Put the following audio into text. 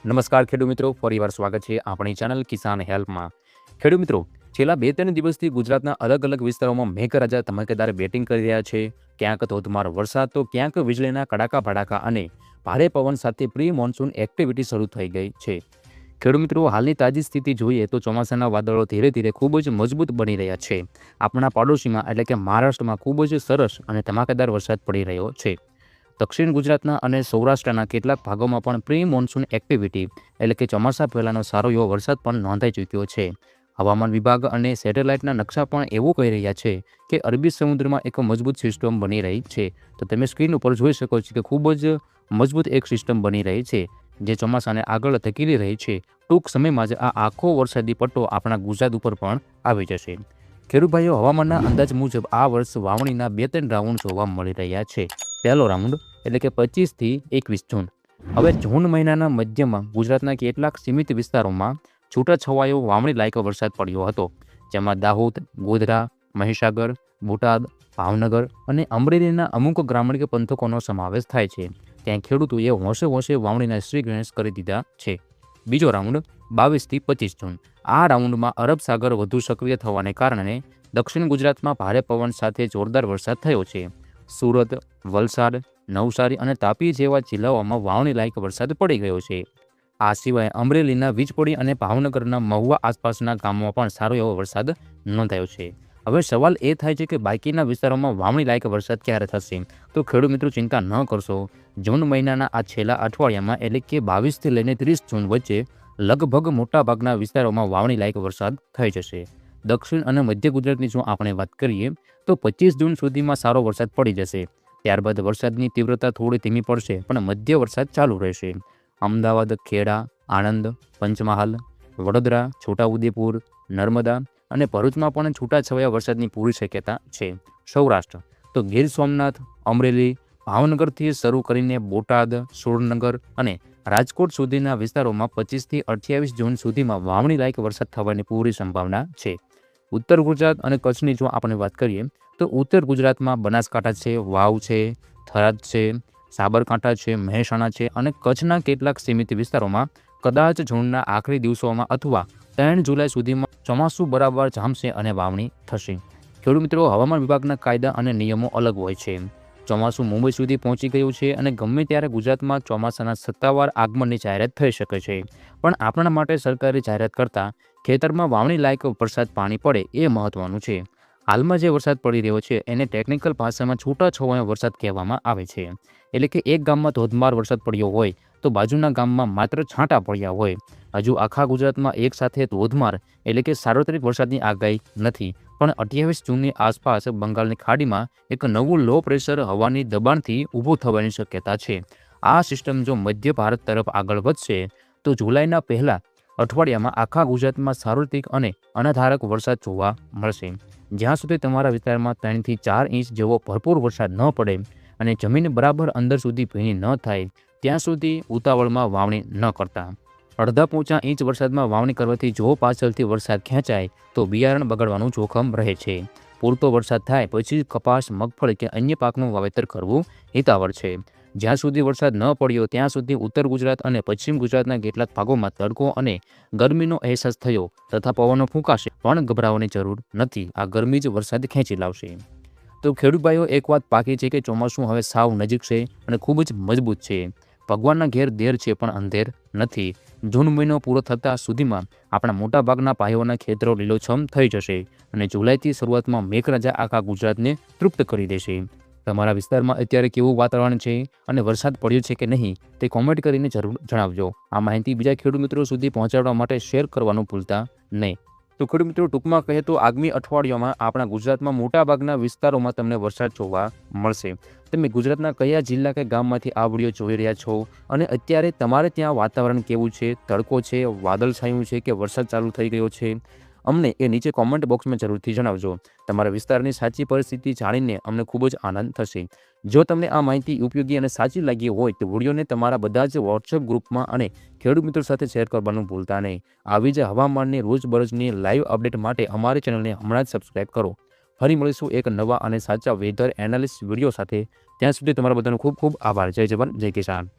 નમસ્કાર ખેડૂત મિત્રો, ફરીવાર સ્વાગત છે આપણી ચેનલ કિસાન હેલ્પમાં। ખેડૂત મિત્રો, છેલ્લા 2-3 દિવસથી ગુજરાતના અલગ-અલગ વિસ્તારોમાં મેઘરાજા ધમાકેદાર બેટિંગ કરી રહ્યા છે। ક્યાંક ધોધમાર વરસાદ તો ક્યાંક વીજળીના કડાકા ભડાકા અને ભારે પવન સાથે પ્રી મોન્સૂન એક્ટિવિટી શરૂ થઈ ગઈ છે। ખેડૂત મિત્રો, હાલની તાજી સ્થિતિ જોઈએ તો ચોમાસાના વાદળો ધીરે ધીરે ખૂબ જ મજબૂત બની રહ્યા છે। આપણા પાડોશીમાં એટલે કે મહારાષ્ટ્રમાં ખૂબ જ સરસ અને ધમાકેદાર વરસાદ પડી રહ્યો છે। દક્ષિણ ગુજરાતના અને સૌરાષ્ટ્રના કેટલાક ભાગોમાં પણ પ્રી મોન્સૂન એક્ટિવિટી એટલે કે ચોમાસા પહેલાંનો સારો એવો વરસાદ પણ નોંધાઈ ચૂક્યો છે। હવામાન વિભાગ અને સેટેલાઇટના નકશા પણ એવું કહી રહ્યા છે કે અરબી સમુદ્રમાં એક મજબૂત સિસ્ટમ બની રહી છે। તો તમે સ્ક્રીન ઉપર જોઈ શકો છો કે ખૂબ જ મજબૂત એક સિસ્ટમ બની રહી છે જે ચોમાસાને આગળ ધકેલી રહી છે। ટૂંક સમયમાં જ આ આખો વરસાદી પટ્ટો આપણા ગુજરાત ઉપર પણ આવી જશે। ખેડૂત ભાઈઓ, હવામાનના અંદાજ મુજબ આ વર્ષ વાવણીના 2-3 રાઉન્ડ જોવા મળી રહ્યા છે। પહેલો રાઉન્ડ એટલે કે 25 થી 21 જૂન। હવે જૂન મહિનાના મધ્યમાં ગુજરાતના કેટલાક સીમિત વિસ્તારોમાં છૂટાછવાયો વાવણી લાયક વરસાદ પડ્યો હતો, જેમાં દાહોદ, ગોધરા, મહીસાગર, બોટાદ, ભાવનગર અને અમરેલીના અમુક ગ્રામીણ પંથકોનો સમાવેશ થાય છે। ત્યાં ખેડૂતોએ હોંશે હોંશે વાવણીના શ્રી ગણેશ કરી દીધા છે। બીજો રાઉન્ડ 22 થી 25 જૂન। આ રાઉન્ડમાં અરબ સાગર વધુ સક્રિય થવાને કારણે દક્ષિણ ગુજરાતમાં ભારે પવન સાથે જોરદાર વરસાદ થયો છે। સુરત, વલસાડ, નવસારી અને તાપી જેવા જિલ્લાઓમાં વાવણી લાયક વરસાદ પડી ગયો છે। આ સિવાય અમરેલીના વીજપોડી અને ભાવનગરના મહુવા આસપાસના ગામોમાં પણ સારો એવો વરસાદ નોંધાયો છે। હવે સવાલ એ થાય છે કે બાકીના વિસ્તારોમાં વાવણી લાયક વરસાદ ક્યારે થશે? તો ખેડૂત મિત્રો, ચિંતા ન કરશો। જૂન મહિનાના આ છેલ્લા અઠવાડિયામાં એટલે કે 22 થી લઈને 30 જૂન વચ્ચે લગભગ મોટાભાગના વિસ્તારોમાં વાવણી લાયક વરસાદ થઈ જશે। દક્ષિણ અને મધ્ય ગુજરાતની જો આપણે વાત કરીએ તો 25 જૂન સુધીમાં સારો વરસાદ પડી જશે। ત્યારબાદ વરસાદની તીવ્રતા થોડી ધીમી પડશે પણ મધ્ય વરસાદ ચાલુ રહેશે। અમદાવાદ, ખેડા, આણંદ, પંચમહાલ, વડોદરા, છોટાઉદેપુર, નર્મદા અને ભરૂચમાં પણ છૂટાછવાયા વરસાદની પૂરી શક્યતા છે। સૌરાષ્ટ્ર તો ગીર સોમનાથ, અમરેલી, ભાવનગરથી શરૂ કરીને બોટાદ, સુરેન્દ્રનગર અને રાજકોટ સુધીના વિસ્તારોમાં 25 થી 28 જૂન સુધીમાં વાવણી લાયક વરસાદ થવાની પૂરી સંભાવના છે। ઉત્તર ગુજરાત અને કચ્છની જો આપણે વાત કરીએ તો ઉત્તર ગુજરાતમાં બનાસકાંઠા છે, વાવ છે, થરાદ છે, સાબરકાંઠા છે, મહેસાણા છે અને કચ્છના કેટલાક સીમિત વિસ્તારોમાં કદાચ જૂનના આખરી દિવસોમાં અથવા 3 જુલાઈ સુધીમાં ચોમાસું બરાબર જામશે અને વાવણી થશે। ખેડૂત મિત્રો, હવામાન વિભાગના કાયદા અને નિયમો અલગ હોય છે। ચોમાસું મુંબઈ સુધી પહોંચી ગયું છે અને ગમે ત્યારે ગુજરાતમાં ચોમાસાના સત્તાવાર આગમનની જાહેરાત થઈ શકે છે, પણ આપણા માટે સરકારી જાહેરાત કરતાં ખેતરમાં વાવણી લાયક વરસાદ પાણી પડે એ મહત્વનું છે। હાલમાં જે વરસાદ પડી રહ્યો છે એને ટેકનિકલ ભાષામાં છૂટાછવાયો વરસાદ કહેવામાં આવે છે। એટલે કે એક ગામમાં ધોધમાર વરસાદ પડ્યો હોય તો બાજુના ગામમાં માત્ર છાંટા પડ્યા હોય। હજુ આખા ગુજરાતમાં એક સાથે ધોધમાર એટલે કે સાર્વત્રિક વરસાદની આગાહી નથી, પણ 28 જૂનની આસપાસ બંગાળની ખાડીમાં એક નવું લો પ્રેશર હવાની દબાણથી ઊભું થવાની શક્યતા છે। આ સિસ્ટમ જો મધ્ય ભારત તરફ આગળ વધશે તો જુલાઈના પહેલા અઠવાડિયામાં આખા ગુજરાતમાં સાર્વત્રિક અને અનાધારક વરસાદ જોવા મળશે। જ્યાં સુધી તમારા વિસ્તારમાં 3 થી 4 ઇંચ જેવો ભરપૂર વરસાદ ન પડે અને જમીન બરાબર અંદર સુધી ભીની ન થાય ત્યાં સુધી ઉતાવળમાં વાવણી ન કરતા। અડધા પોચા ઇંચ વરસાદમાં વાવણી કરવાથી જો પાછળથી વરસાદ ખેંચાય તો બિયારણ બગડવાનું જોખમ રહે છે। પૂરતો વરસાદ થાય પછી કપાસ, મગફળી કે અન્ય પાકનું વાવેતર કરવું હિતાવહ છે। જ્યાં સુધી વરસાદ ન પડ્યો ત્યાં સુધી ઉત્તર ગુજરાત અને પશ્ચિમ ગુજરાતના કેટલાક ભાગોમાં તડકો અને ગરમીનો અહેસાસ થયો તથા પવનો ફૂંકાશે પણ ગભરાવાની જરૂર નથી। આ ગરમી જ વરસાદ ખેંચી લાવશે। તો ખેડૂત ભાઈઓ, એક વાત પાકી છે કે ચોમાસું હવે સાવ નજીક છે અને ખૂબ જ મજબૂત છે। ભગવાનના ઘેર દેર છે પણ અંધેર નથી। જૂન મહિનો પૂરો થતાં સુધીમાં આપણા મોટાભાગના ભાઈઓના ખેતરો લીલોછમ થઈ જશે અને જુલાઈથી શરૂઆતમાં મેઘરાજા આખા ગુજરાતને તૃપ્ત કરી દેશે। તમારા વિસ્તારમાં અત્યારે કેવું વાતાવરણ છે અને વરસાદ પડ્યો છે કે નહીં તે કોમેન્ટ કરીને જરૂર જણાવજો। આ માહિતી બીજા ખેડૂત મિત્રો સુધી પહોંચાડવા માટે શેર કરવાનું ભૂલતા નહીં। તો ખેડૂત મિત્રો, ટૂંકમાં કહીએ તો આગામી અઠવાડિયામાં આપણા ગુજરાતમાં મોટાભાગના વિસ્તારોમાં તમને વરસાદ જોવા મળશે। તમે ગુજરાતના કયા જિલ્લા કે ગામમાંથી આ વિડીયો જોઈ રહ્યા છો અને અત્યારે તમારે ત્યાં વાતાવરણ કેવું છે? તડકો છે, વાદળછાયું છે કે વરસાદ ચાલુ થઈ ગયો છે? અમને એ નીચે કોમેન્ટ બોક્સમાં જરૂરથી જણાવજો। તમારા વિસ્તારની સાચી પરિસ્થિતિ જાણીને અમને ખૂબ જ આનંદ થશે। જો તમને આ માહિતી ઉપયોગી અને સાચી લાગી હોય તો વિડીયોને તમારા બધા જ વોટ્સએપ ગ્રુપમાં અને ખેડૂત મિત્રો સાથે શેર કરવાનું ભૂલતા નહીં। આવી જ હવામાનની રોજબરોજની લાઈવ અપડેટ માટે અમારી ચેનલને હમણાં જ સબસ્ક્રાઈબ કરો। ફરી મળીશું એક નવા અને સાચા વેધર એનાલિસિસ વિડીયો સાથે। ત્યાં સુધી તમારા બધાનો ખૂબ ખૂબ આભાર। જય જવાન, જય કિસાન।